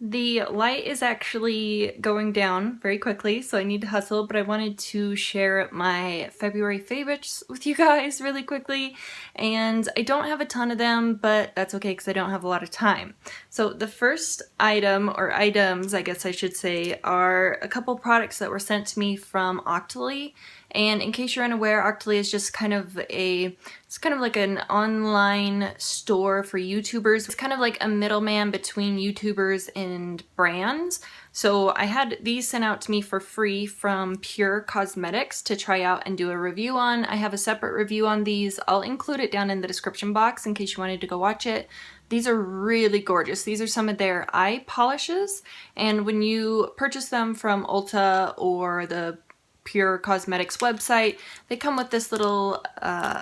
The light is actually going down very quickly, so I need to hustle, but I wanted to share my February favorites with you guys really quickly, and I don't have a ton of them, but that's okay because I don't have a lot of time. So the first item, or items I guess I should say, are a couple products that were sent to me from Octoly. And in case you're unaware, Octoly is just kind of it's kind of like an online store for YouTubers. It's kind of like a middleman between YouTubers and brands. So I had these sent out to me for free from Pure Cosmetics to try out and do a review on. I have a separate review on these. I'll include it down in the description box in case you wanted to go watch it. These are really gorgeous. These are some of their eye polishes, and when you purchase them from Ulta or the Pure Cosmetics website, they come with this little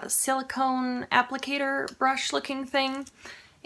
silicone applicator brush looking thing.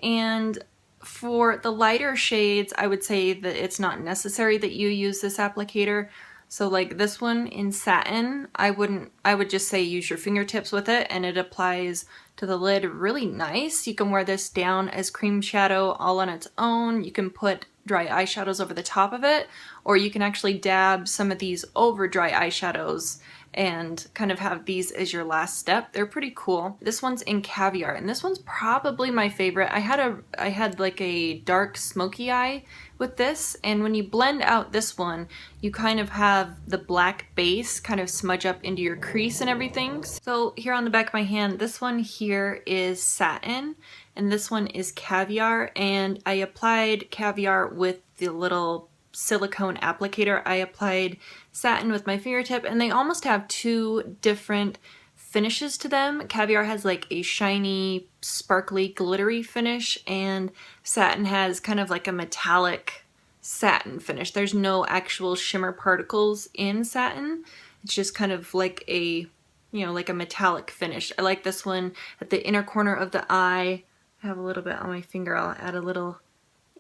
And for the lighter shades, I would say that it's not necessary that you use this applicator. So like this one in satin, I would just say use your fingertips with it, and it applies to the lid really nice. You can wear this down as cream shadow all on its own. You can put dry eyeshadows over the top of it, or you can actually dab some of these over dry eyeshadows and kind of have these as your last step. They're pretty cool. This one's in Caviar, and this one's probably my favorite. I had like a dark smoky eye with this, and when you blend out this one, you kind of have the black base kind of smudge up into your crease and everything. So here on the back of my hand, this one here is satin, and this one is Caviar, and I applied Caviar with the little silicone applicator. I applied satin with my fingertip, and they almost have two different finishes to them. Caviar has like a shiny, sparkly, glittery finish, and satin has kind of like a metallic satin finish. There's no actual shimmer particles in satin. It's just kind of like a, you know, like a metallic finish. I like this one at the inner corner of the eye. I have a little bit on my finger. I'll add a little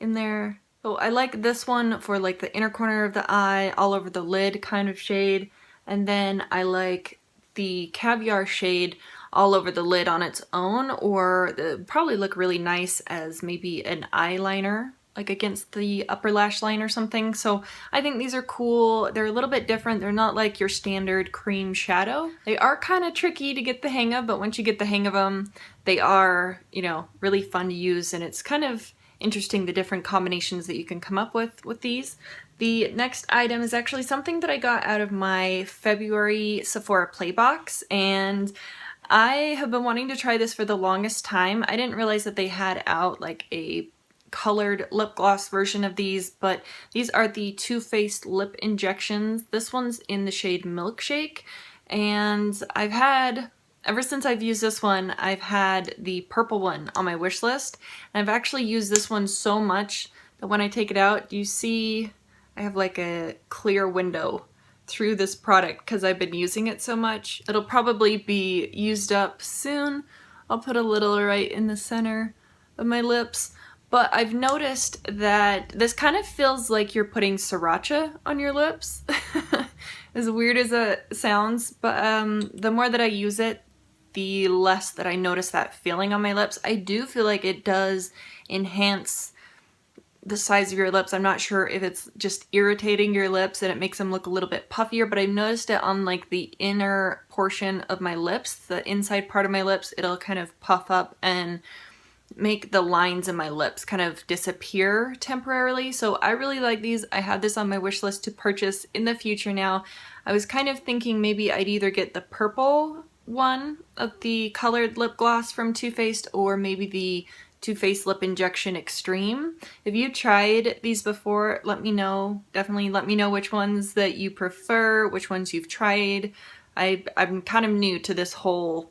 in there. So I like this one for like the inner corner of the eye, all over the lid kind of shade. And then I like the Caviar shade all over the lid on its own, or probably look really nice as maybe an eyeliner, like against the upper lash line or something. So I think these are cool. They're a little bit different. They're not like your standard cream shadow. They are kind of tricky to get the hang of, but once you get the hang of them, they are, you know, really fun to use, and it's kind of interesting the different combinations that you can come up with these. The next item is actually something that I got out of my February Sephora Play box, and I have been wanting to try this for the longest time. I didn't realize that they had out like a colored lip gloss version of these, but these are the Too Faced lip injections. This one's in the shade Milkshake, and ever since I've used this one, I've had the purple one on my wish list, and I've actually used this one so much that when I take it out, you see I have like a clear window through this product because I've been using it so much. It'll probably be used up soon. I'll put a little right in the center of my lips. But I've noticed that this kind of feels like you're putting sriracha on your lips. As weird as it sounds, but the more that I use it, the less that I notice that feeling on my lips. I do feel like it does enhance the size of your lips. I'm not sure if it's just irritating your lips and it makes them look a little bit puffier, but I've noticed it on like the inner portion of my lips, the inside part of my lips, it'll kind of puff up and make the lines in my lips kind of disappear temporarily. So I really like these. I have this on my wish list to purchase in the future now. I was kind of thinking maybe I'd either get the purple one of the colored lip gloss from Too Faced, or maybe the Too Faced Lip Injection Extreme. If you tried these before, let me know. Definitely let me know which ones that you prefer, which ones you've tried. I'm kind of new to this whole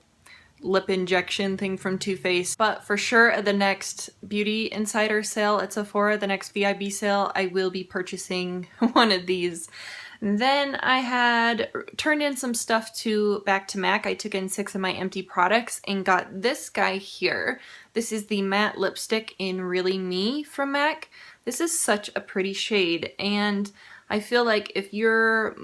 lip injection thing from Too Faced, but for sure at the next Beauty Insider sale at Sephora, the next VIB sale, I will be purchasing one of these. Then I had turned in some stuff back to MAC. I took in 6 of my empty products and got this guy here. This is the matte lipstick in Really Me from MAC. This is such a pretty shade, and I feel like if you're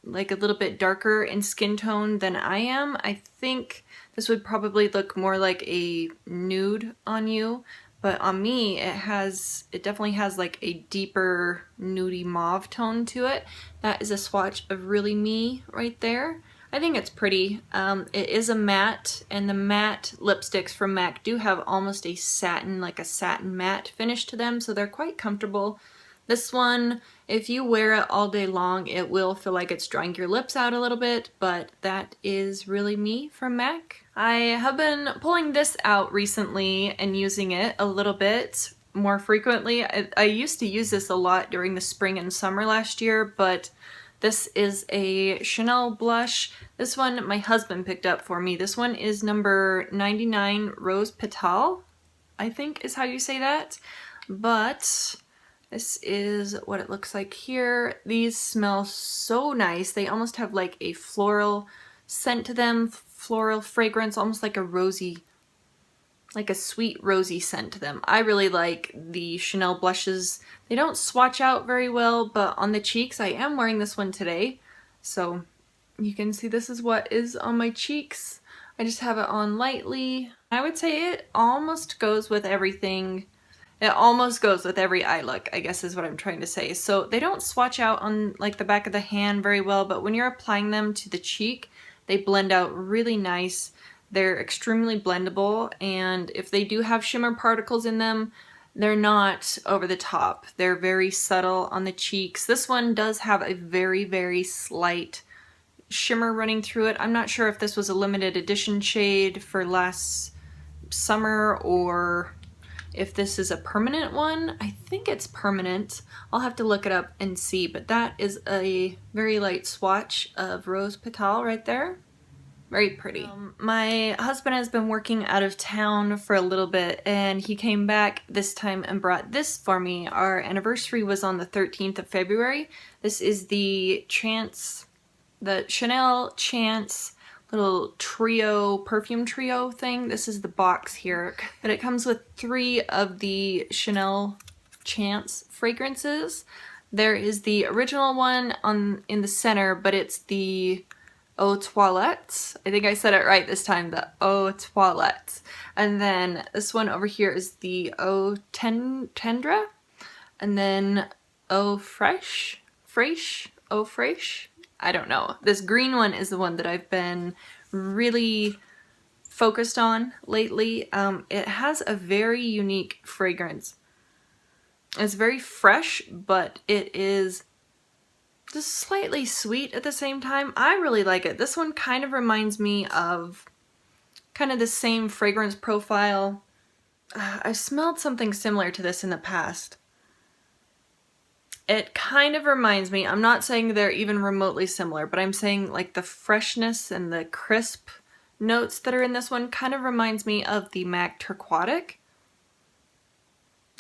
like a little bit darker in skin tone than I am, I think this would probably look more like a nude on you. but on me it definitely has like a deeper nudie mauve tone to it. That is a swatch of Really Me right there. I think it's pretty. It is a matte, and the matte lipsticks from MAC do have almost a satin, like a satin matte finish to them, so they're quite comfortable. This one, if you wear it all day long, it will feel like it's drying your lips out a little bit, but that is Really Me from MAC. I have been pulling this out recently and using it a little bit more frequently. I used to use this a lot during the spring and summer last year, but this is a Chanel blush. This one my husband picked up for me. This one is number 99 Rose Petal, I think is how you say that. But this is what it looks like here. These smell so nice. They almost have like a floral scent to them, floral fragrance, almost like a rosy, like a sweet rosy scent to them. I really like the Chanel blushes. They don't swatch out very well, but on the cheeks, I am wearing this one today. So you can see this is what is on my cheeks. I just have it on lightly. I would say it almost goes with everything. It almost goes with every eye look, I guess is what I'm trying to say. So they don't swatch out on like the back of the hand very well, but when you're applying them to the cheek, they blend out really nice. They're extremely blendable, and if they do have shimmer particles in them, they're not over the top. They're very subtle on the cheeks. This one does have a very, very slight shimmer running through it. I'm not sure if this was a limited edition shade for last summer or if this is a permanent one. I think it's permanent. I'll have to look it up and see, but that is a very light swatch of Rose Petal right there. Very pretty. My husband has been working out of town for a little bit, and he came back this time and brought this for me. Our anniversary was on the 13th of February. This is the Chanel Chance little trio, perfume trio thing. This is the box here, but it comes with 3 of the Chanel Chance fragrances. There is the original one in the center, but it's the Eau Toilette. I think I said it right this time, the Eau Toilette. And then this one over here is the Eau Tendre. And then Eau Fraiche? Eau Fraiche? I don't know. This green one is the one that I've been really focused on lately. It has a very unique fragrance. It's very fresh, but it is just slightly sweet at the same time. I really like it. This one kind of reminds me of kind of the same fragrance profile. I smelled something similar to this in the past. It kind of reminds me, I'm not saying they're even remotely similar, but I'm saying like the freshness and the crisp notes that are in this one kind of reminds me of the MAC Turquoise.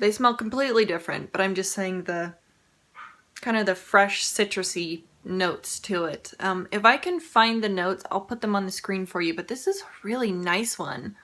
They smell completely different, but I'm just saying the kind of the fresh citrusy notes to it. If I can find the notes, I'll put them on the screen for you, but this is a really nice one.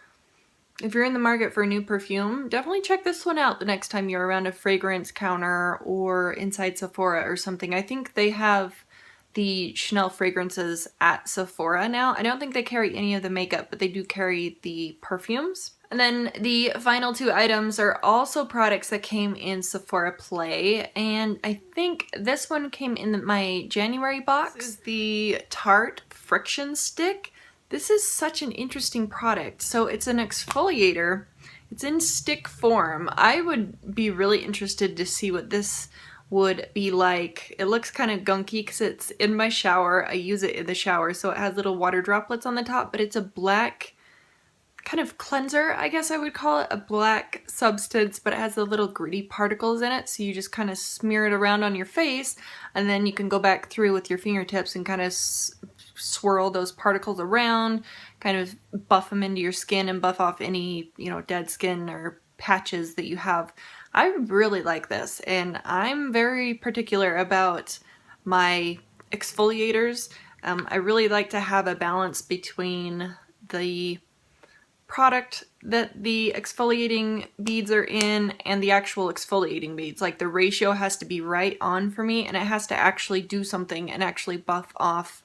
If you're in the market for a new perfume, definitely check this one out the next time you're around a fragrance counter or inside Sephora or something. I think they have the Chanel fragrances at Sephora now. I don't think they carry any of the makeup, but they do carry the perfumes. And then the final 2 items are also products that came in Sephora Play, and I think this one came in my January box. This is the Tarte Friction Stick. This is such an interesting product. So it's an exfoliator. It's in stick form. I would be really interested to see what this would be like. It looks kind of gunky because it's in my shower. I use it in the shower, so it has little water droplets on the top, but it's a black kind of cleanser, I guess I would call it, a black substance, but it has the little gritty particles in it, so you just kind of smear it around on your face, and then you can go back through with your fingertips and kind of swirl those particles around, kind of buff them into your skin and buff off any, you know, dead skin or patches that you have. I really like this, and I'm very particular about my exfoliators. I really like to have a balance between the product that the exfoliating beads are in and the actual exfoliating beads. Like the ratio has to be right on for me, and it has to actually do something and actually buff off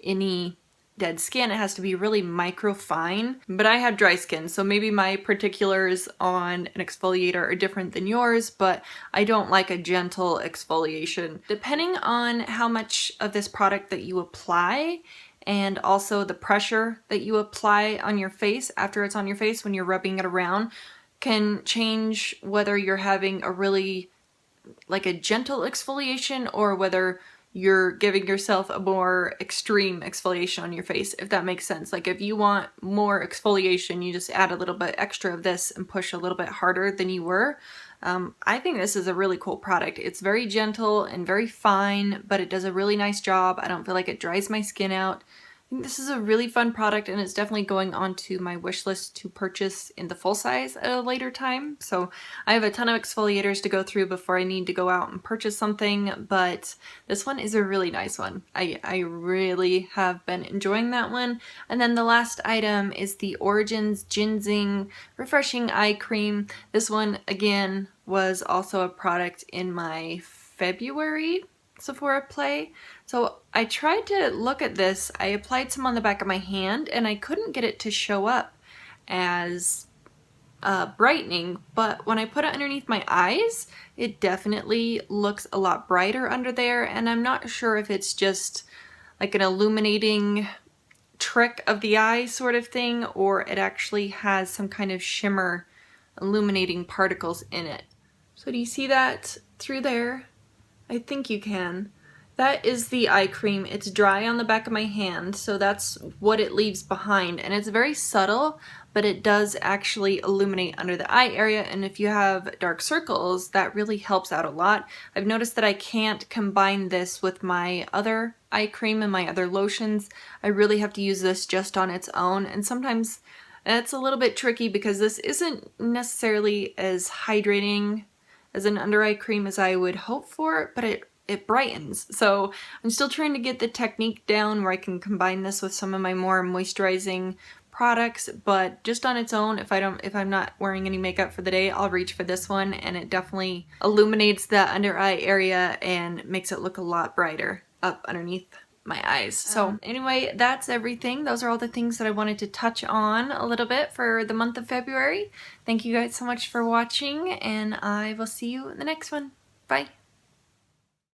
any dead skin. It has to be really micro fine, but I have dry skin, so maybe my particulars on an exfoliator are different than yours, but I don't like a gentle exfoliation. Depending on how much of this product that you apply, and also the pressure that you apply on your face after it's on your face when you're rubbing it around, can change whether you're having a really like a gentle exfoliation or whether you're giving yourself a more extreme exfoliation on your face, if that makes sense. Like if you want more exfoliation, you just add a little bit extra of this and push a little bit harder than you were. I think this is a really cool product. It's very gentle and very fine, but it does a really nice job. I don't feel like it dries my skin out. I think this is a really fun product, and it's definitely going onto my wish list to purchase in the full size at a later time. So I have a ton of exfoliators to go through before I need to go out and purchase something, but this one is a really nice one. I really have been enjoying that one. And then the last item is the Origins Ginseng Refreshing Eye Cream. This one, again, was also a product in my February Sephora play. So I tried to look at this. I applied some on the back of my hand and I couldn't get it to show up as brightening, but when I put it underneath my eyes, it definitely looks a lot brighter under there, and I'm not sure if it's just like an illuminating trick of the eye sort of thing, or it actually has some kind of shimmer illuminating particles in it. So do you see that through there? I think you can. That is the eye cream. It's dry on the back of my hand, so that's what it leaves behind. And it's very subtle, but it does actually illuminate under the eye area. And if you have dark circles, that really helps out a lot. I've noticed that I can't combine this with my other eye cream and my other lotions. I really have to use this just on its own. And sometimes it's a little bit tricky because this isn't necessarily as hydrating as an under eye cream as I would hope for, but it brightens. So I'm still trying to get the technique down where I can combine this with some of my more moisturizing products, but just on its own, if I'm not wearing any makeup for the day, I'll reach for this one, and it definitely illuminates the under eye area and makes it look a lot brighter up underneath my eyes. So anyway, that's everything. Those are all the things that I wanted to touch on a little bit for the month of February. Thank you guys so much for watching, and I will see you in the next one. Bye.